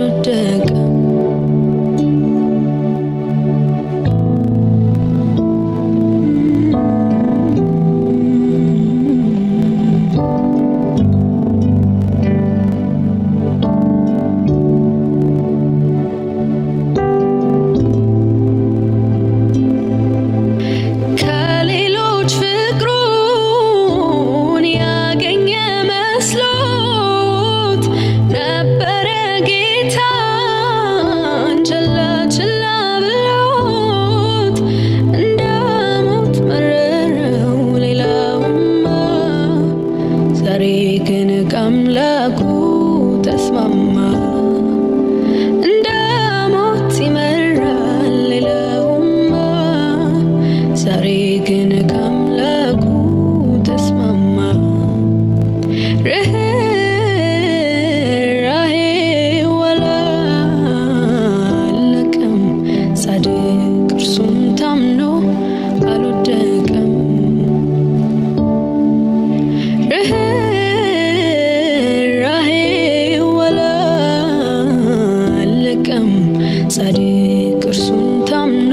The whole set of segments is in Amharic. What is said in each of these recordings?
አልወደቀም አምላኩ ተስማማ እንዳሞት ይመራል ሌላውማ ዛሬ ግን ከአምላኩ ተስማማ ርኅራኄው አላለቀም ጻድቅ እርሱን ታምኖ አልወደቀም ጻድቅ እርሱን ታምኖ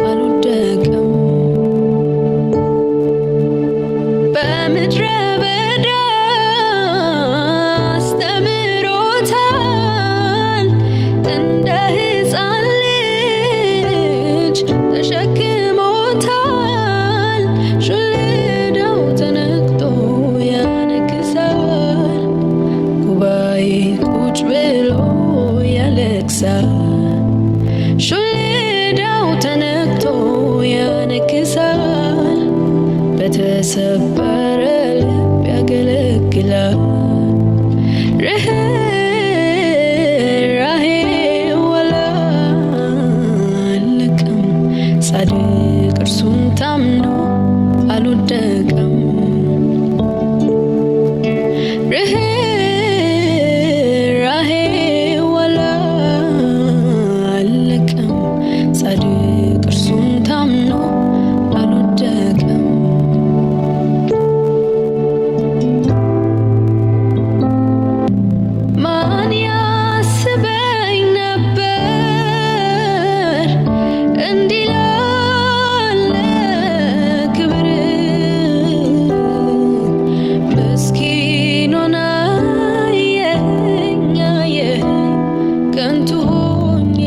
አልወደቀም በምድረ በዳ አስተምሮታል እንደ ሕፃን ልጅ ተሸክሞታል ሹልዳው ተነክቶ ያነክሳል ጉባኤ ቁጭ ብሎ ያለቅሳል ሹልዳው ተነክቶ ያነክሳል በተሰበረ ልብ ያገለግላል ርኅራኄው አላለቀም ጻድቅ እርሱን ታምኖ አልወደቀም ጻድቅ እርሱን ታምኖ አልወደቀም ማን ያስበኝ ነበር እንዲህ ላለ ክብር ምስኪን ሆኜ አየኸኝ ከንቱ ሆኜ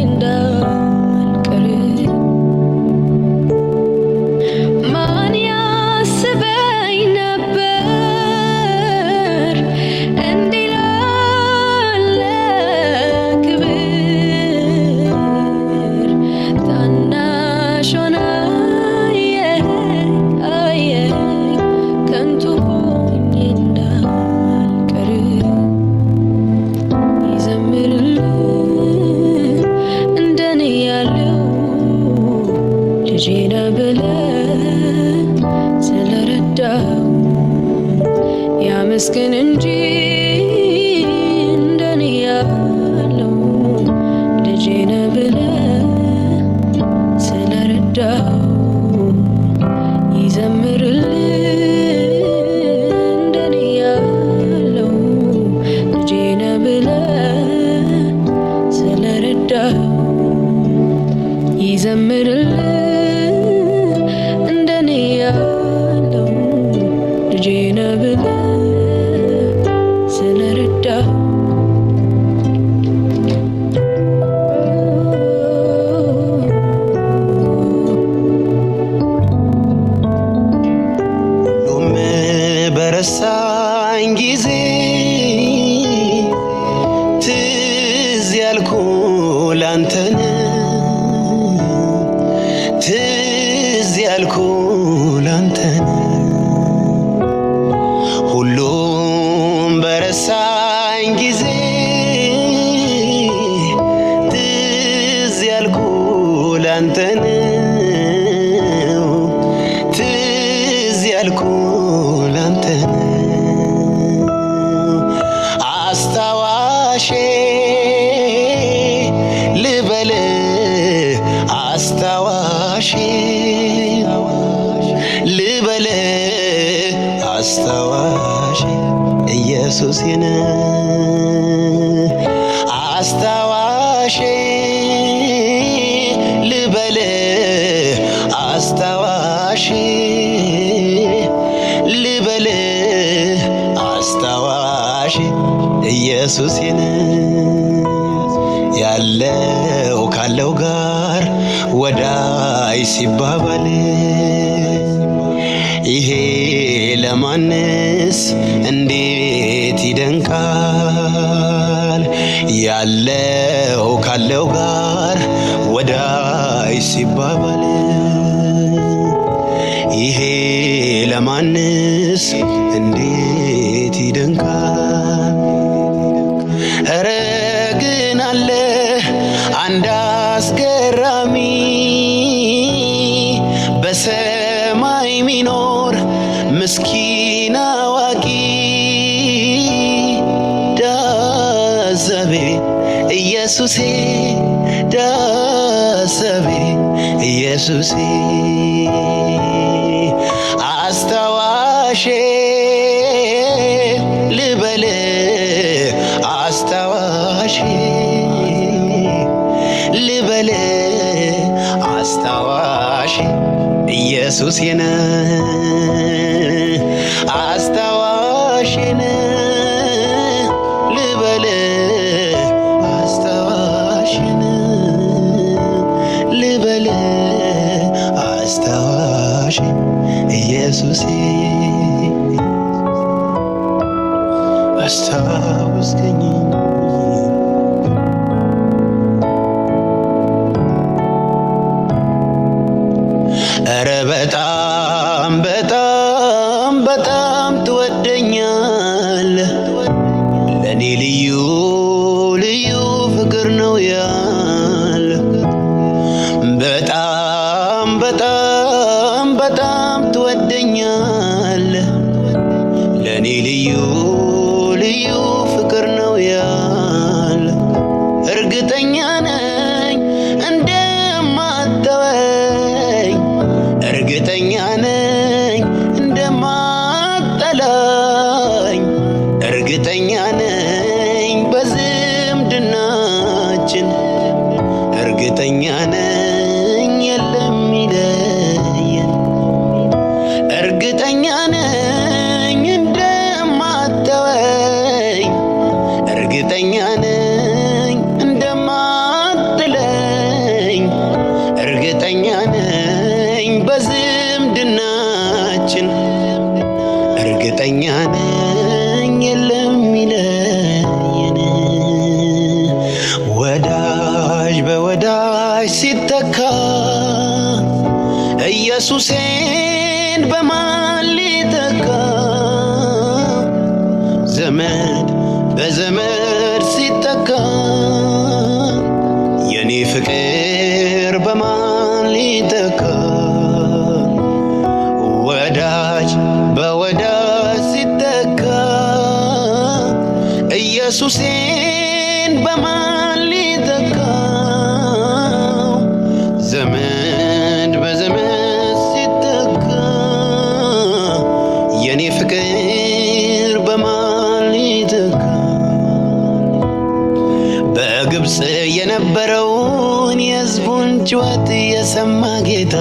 ልጄ ነህ ብለህ ስለረዳኸው ያመስግን እንጂ እንደኔ ያለው ልጄ ነህ ብለህ ስለረዳኸው ይዘምርልህ እንደኔ ያለው ልጄ ነህ ብለህ ስለረዳኸው ይዘምርልህ እንደኔ ያለው ልጄ ነህ ብለህ ስለረዳኸው ሁሉም በረሳኝ ጊዜ ትዝ ያልኩህ ላንተ ነው ትዝ ያልኩህ ላንተ ነው ሁሉም በረሳኝ ጊዜ ትዝ ያልኩህ ላንተ ነው ትዝ ያልኩህ ላንተ ነው አስታዋሼ ልበልህ አስታዋሼ ልበልህ አስታዋሼ ኢየሱስ ነህ ጋሼ ልበልህ አስታዋሽ ልበልህ አስታዋሽ ኢየሱሴን ያለው ካለው ጋር ወዳይ ሲባባል ይሄ ለማንስ እንዴት ይደንቃል ያለው ካለው ጋር ወዳይ ሲባባል ይሄ ለማንስ እንዴት ይደንቃል ኧረ ግን አለ አንድ አስገራሚ በሰማይ ሚኖር ምስኪን አዋቂ ዳሰቤ ኢየሱሴ ዳሰቤ ኢየሱሴ አስታዋሼ ልበልህ አስታዋሼ ልበልህ አስታዋሼ ኢየሱሴን አስታዋሼን ልበልህ አስታዋሼን ልበልህ አስታዋሼ ኢየሱሴ አስታውስከኝ ኧረ በጣም በጣም በጣም ትወደኛለህ ለኔ ልዩ ልዩ ፍቅር ነው ያለህ በጣም በጣም በጣም ትወደኛለህ ለኔ ልዩ ልዩ ፍቅር ነው ያለህ እርግጠኛ ነኝ እንደማትተወኝ እርግጠኛ ነኝ እንደማትጠላኝ እርግጠኛ ነኝ በዝምድናችን እርግጠኛ ነኝ የለም ይለየን እርግጠኛ ነኝ እንደማትተወኝ እርግጠኛ ነኝ እንደማትጥለኝ እርግጠኛ ነኝ በዝምድናችን እርግጠኛ ነኝ የለም ይለየን ወዳጅ በወዳጅ ሲተካ ኢየሱሴን በማን ሊተካ ዘመድ በዘመድ ሲተካ የኔ ፍቅር በማን ሊተካ ወዳጅ በወዳጅ ሲተካ ኢየሱሴን በማን ሊተካ ዘመድ በዘመድ ሲተካ የኔ ፍቅር በማን ሊተካ በግብፅ የነበረውን የሕዝቡን ጩኸት የሰማ ጌታ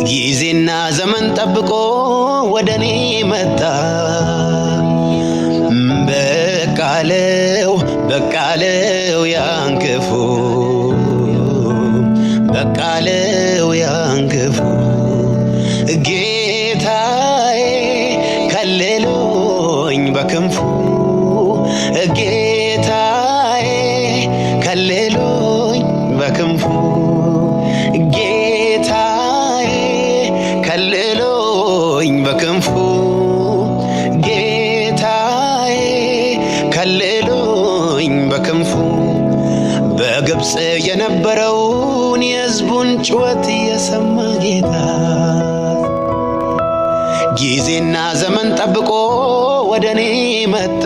ጊዜና ዘመን ጠብቆ ወደኔ መጣ በቃለው በቃለው ያን ክፉ በቃለው ያን ክፉ ጌታዬ ከለሎኝ በክንፉ ጌታዬ ከለሎኝ በክንፉ ጌታዬ ከለሎኝ በክንፉ ጌታዬ ከለሎኝ በክንፉ በግብፅ የነበረውን የሕዝቡን ጩኸት የሰማ ጌታ ጊዜና ዘመን ጠብቆ ወደኔ መጣ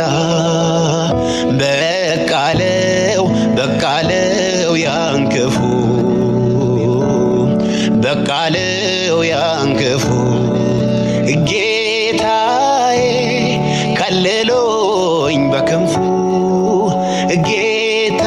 በቃለው በቃለው ያን ክፉ በቃለው ያን ክፉ ጌታዬ ከለሎኝ በክንፉ ጌታ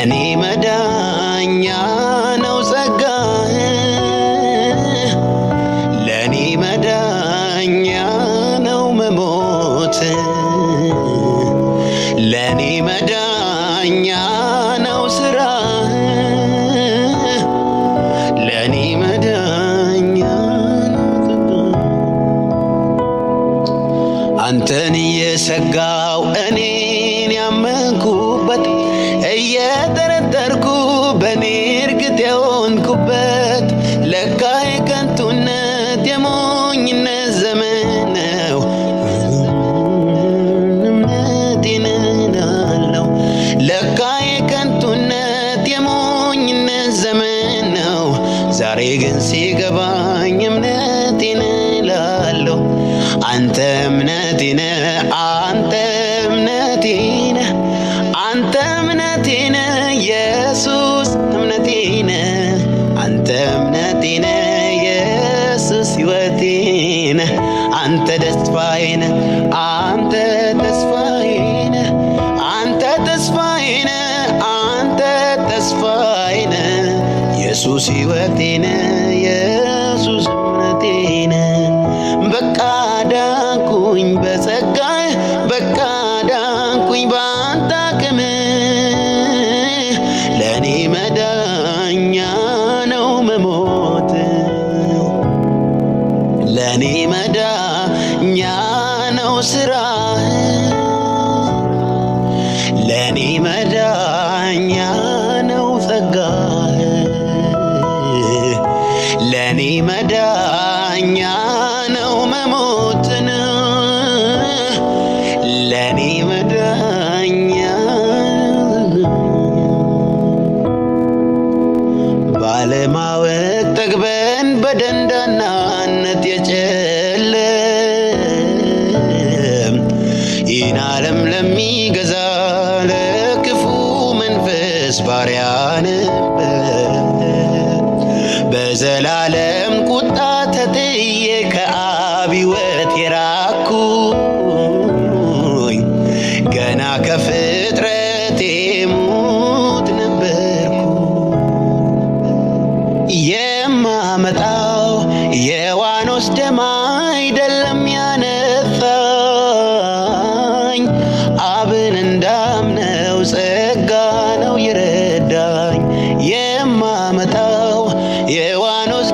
ለኔ መዳኛ ነው ጸጋህ ለኔ መዳኛ ነው መሞት ለኔ መዳኛ ነው ስራህ ለኔ መዳኛ ነው አንተን እየሰጋው እኔን ያመንኩበት እየጠረጠርኩ በኔ እርግጥ የሆንኩበት ለካ የከንቱነት የሞኝነት ዘመን ነው እምነቴን እላለሁ ለካ የከንቱነት የሞኝነት ዘመን ነው ዛሬ ግን ሲገባኝ እምነቴን እላለሁ አንተ እምነቴ ነህ አንተ እምነቴ ነህ አንተ እምነቴ ነህ ኢየሱስ እምነቴ ነህ አንተ እምነቴ ነህ ኢየሱስ ሕይወቴ ነህ አንተ ተስፋዬ ነህ አንተ ተስፋዬ ነህ አንተ ተስፋዬ ነህ አንተ ተስፋዬ ነህ ኢየሱስ ሕይወቴ ነህ ኢየሱስ እምነቴ ነህ በቃ ዳንኩኝ በጸጋህ በቃ ዳንኩኝ ባንተ አቅም ለኔ መዳኛ ነው መሞት ለኔ መዳኛ ነው ስራህ ለኔ መዳኛ ነው ጸጋህ ለኔ መዳኛ ነው መሞት ለኔ መዳኛ ባለማወቅ ጠግበን በደንዳናነት የጨለም ይህን ዓለም ለሚገዛ ለክፉ መንፈስ ባሪያ ነበር በዘላለም ቁጣ ተጥዬ ከአብ ሕይወት የራኩኝ ገና ከፍጥረቴ ሙት ነበርኩ የማመጣው የዋኖስ ደም አይደለም ያነጻኝ አብን እንዳምነው ጸጋ ነው የረዳኝ የማመጣው የዋኖስ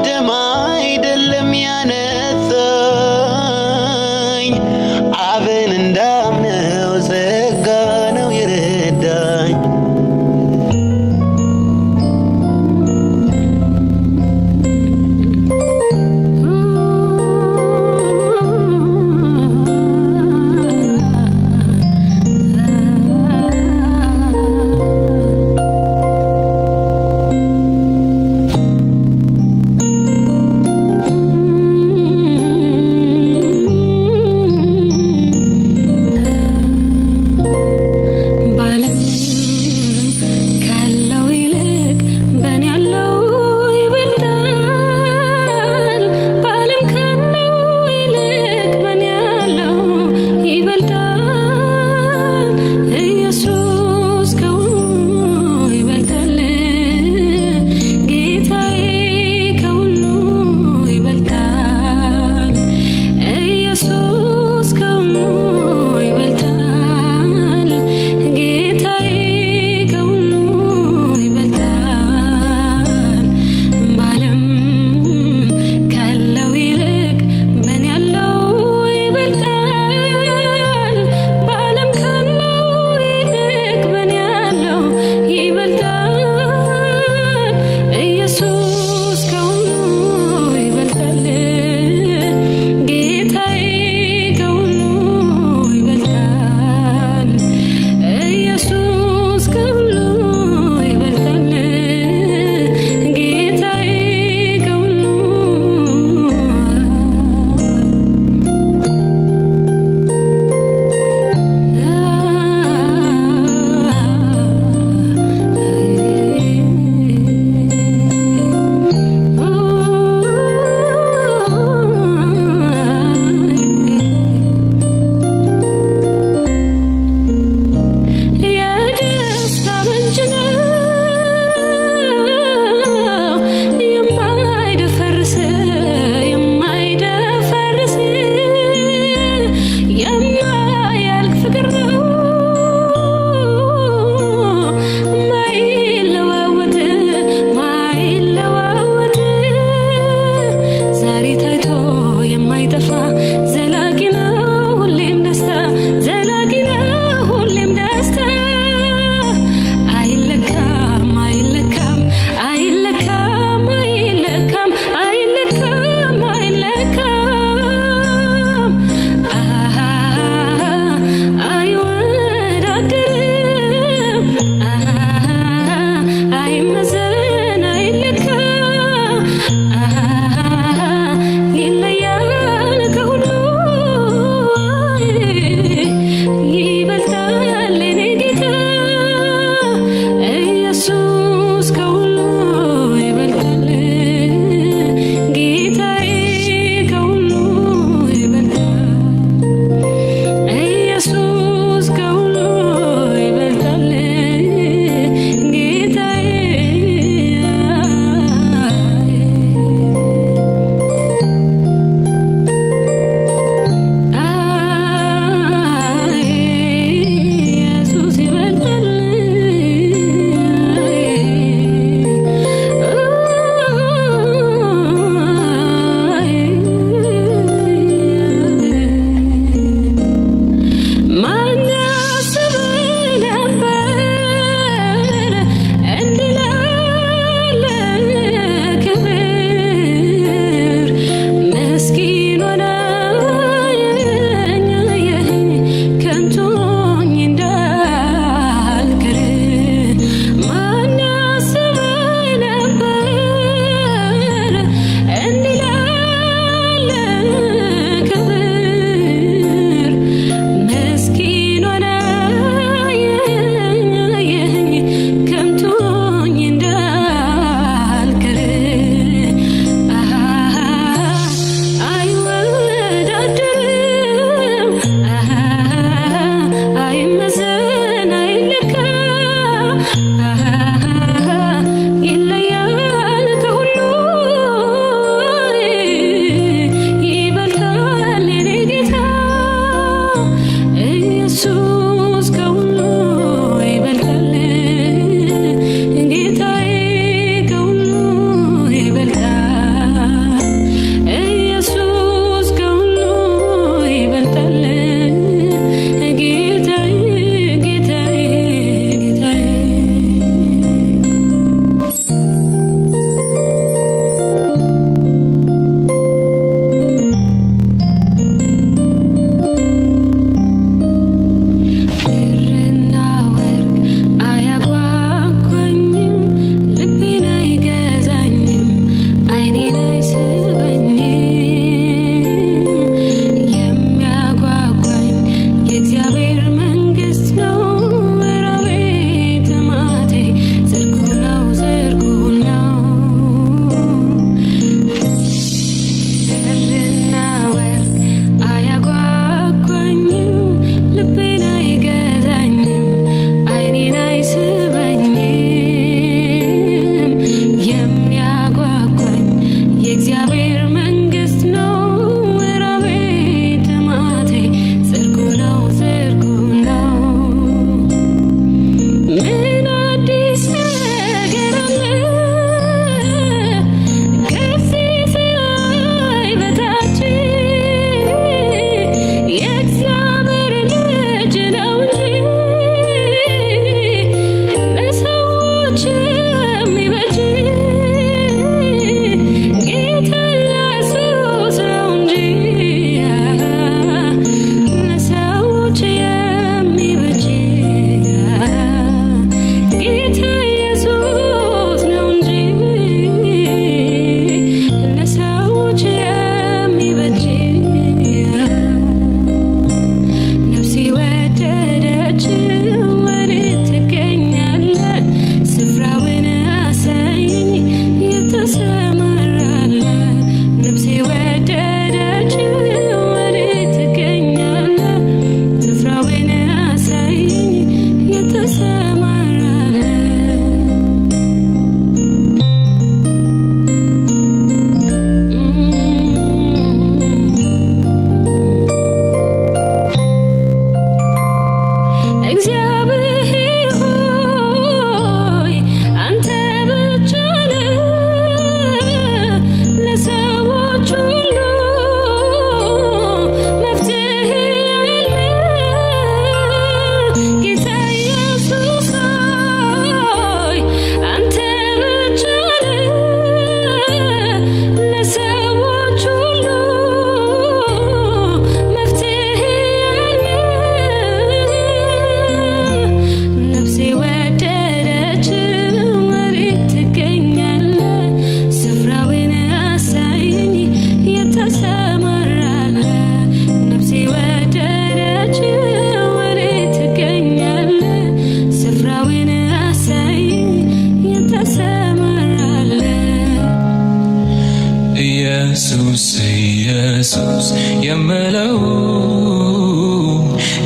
ኢየሱስ ኢየሱስ የምለው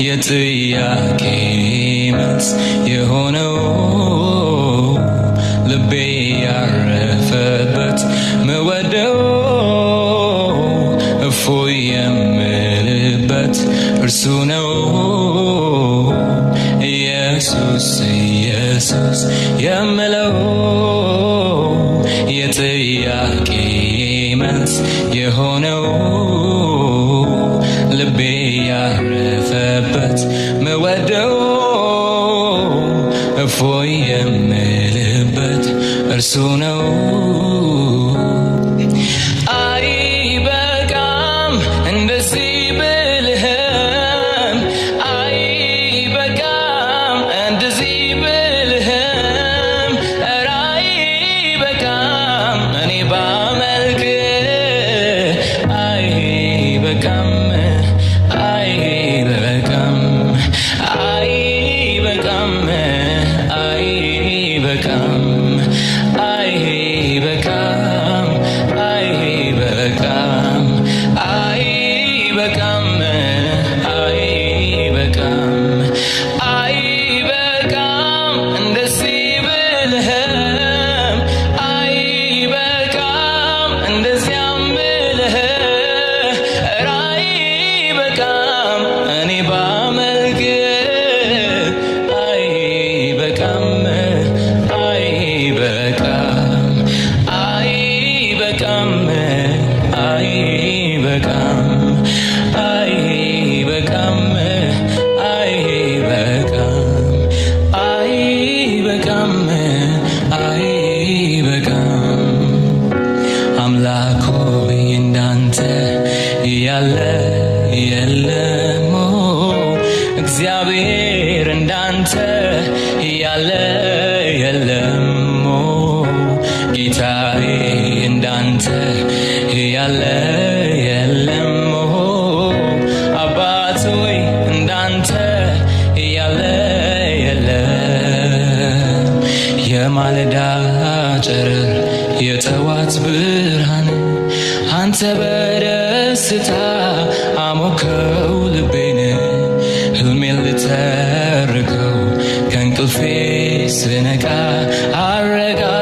የጥያቄ መልስ የሆነው ልቤ ያረፈበት ምወደው እፎይ የምልበት እርሱ ነው። ኢየሱስ ኢየሱስ የምለው የጥያቄ መልስ የሆነው ልቤ ያረፈበት ምወደው እፎይ የምልበት እርሱ ነው። አይበቃም እንደዚህ ብልህም፣ አይበቃም እንደዚህ ብልህም፣ ኧረ አይበቃም እኔ ባመልክ፣ አይበቃም አይበቃም አይበቃም አይበቃም አይበቃም አይበቃም አይበቃም አይበቃም አይበቃም እንደዚህ ብልህም፣ አይበቃም እንደዚያም ብልህ፣ ኧረ አይበቃም እኔ ባመልክ፣ አይበቃም አይበቃም አይበቃም አይበቃም አይበቃም አይበቃም አይበቃም። አምላክ ሆይ እንዳንተ ያለ የለም፣ እግዚአብሔር እንዳንተ ያለ የለም፣ ጌታዬ እንዳንተ ያለ የለም፣ አባት ሆይ እንዳንተ ያለ የለም። የማለዳ ጨረር የጠዋት ብርሃን አንተ በደስታ አሞከው ልቤን፣ ህልሜን ልተርከው ከእንቅልፌ ስነቃ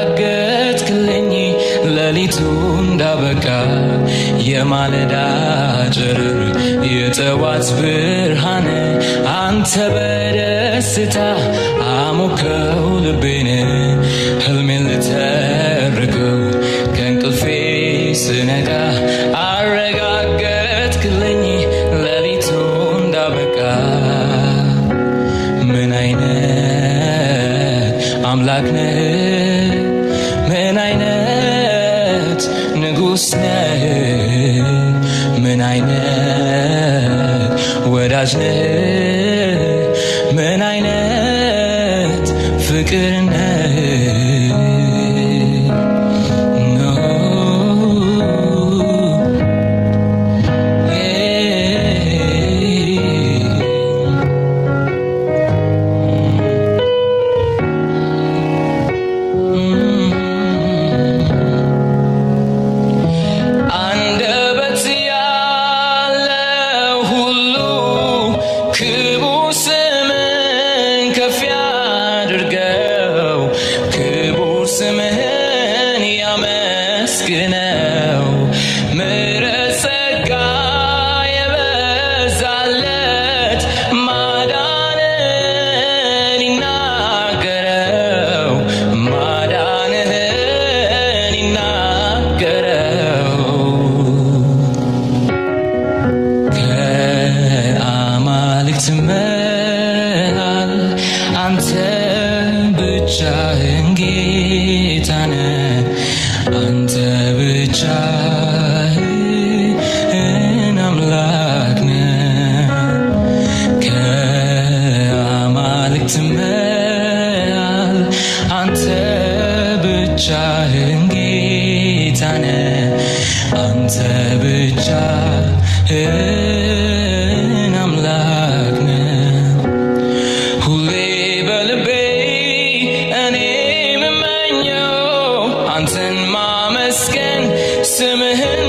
አረጋገጥክልኝ ሌሊቱ እንዳበቃ። የማለዳ ጨረር የጠዋት ብርሃን አንተ በደስታ አሞከው ልቤን፣ ህልሜን ልተርከው ከእንቅልፌ ስነቃ አረጋገጥክልኝ ሌሊቱ እንዳበቃ። ምን አይነት አምላክ ነህ፣ ምን አይነት ንጉሥ ነህ፣ ምን አይነት ወዳጅ ነህ፣ ምን አይነት ፍቅር ነህ። አንደበት ያለው ሁሉ ክቡር ስምን ከፍ ያድርገው፣ ክቡር ስምህን ያመስግነው። ምሕረት ጸጋ የበዛለት ማዳንህን ይናገረው፣ ማዳንህን ይናገረው። ከአማልክት መሃል አንተ ብቻህን ጌታ ነህ፣ አንተ ብቻህን አምላክ ነህ። ከአማልክት መሃል አንተ ብቻህን ጌታ ነህ፣ አንተ ብቻህን አምላክ ነህ። ሁሌ በልቤ እኔ የምመኘው አንተን ማመስገን፣ ስምህን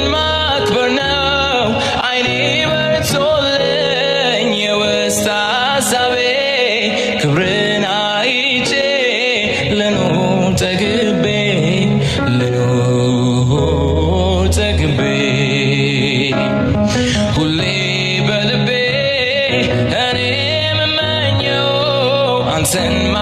send